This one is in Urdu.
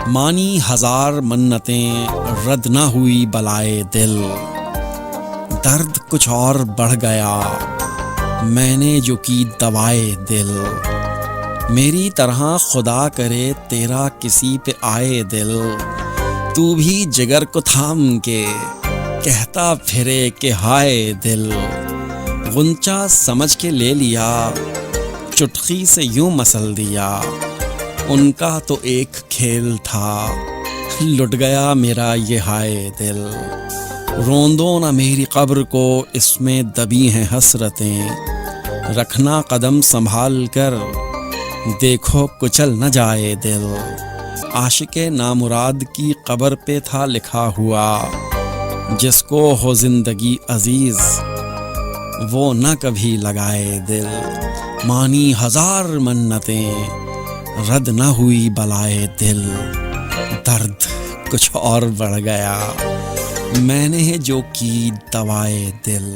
مانی ہزار منتیں رد نہ ہوئی بلائے دل، درد کچھ اور بڑھ گیا میں نے جو کی دوائے دل، میری طرح خدا کرے تیرا کسی پہ آئے دل، تو بھی جگر کو تھام کے کہتا پھرے کہ ہائے دل، غنچہ سمجھ کے لے لیا چٹکی سے یوں مسل دیا، ان کا تو ایک کھیل تھا لٹ گیا میرا یہ ہائے دل، روندو نہ میری قبر کو اس میں دبی ہیں حسرتیں، رکھنا قدم سنبھال کر دیکھو کچل نہ جائے دل، عاشق نامراد کی قبر پہ تھا لکھا ہوا جس کو ہو زندگی عزیز وہ نہ کبھی لگائے دل، مانی ہزار منتیں رد نہ ہوئی بلائے دل، درد کچھ اور بڑھ گیا میں نے جو کی دوائے دل۔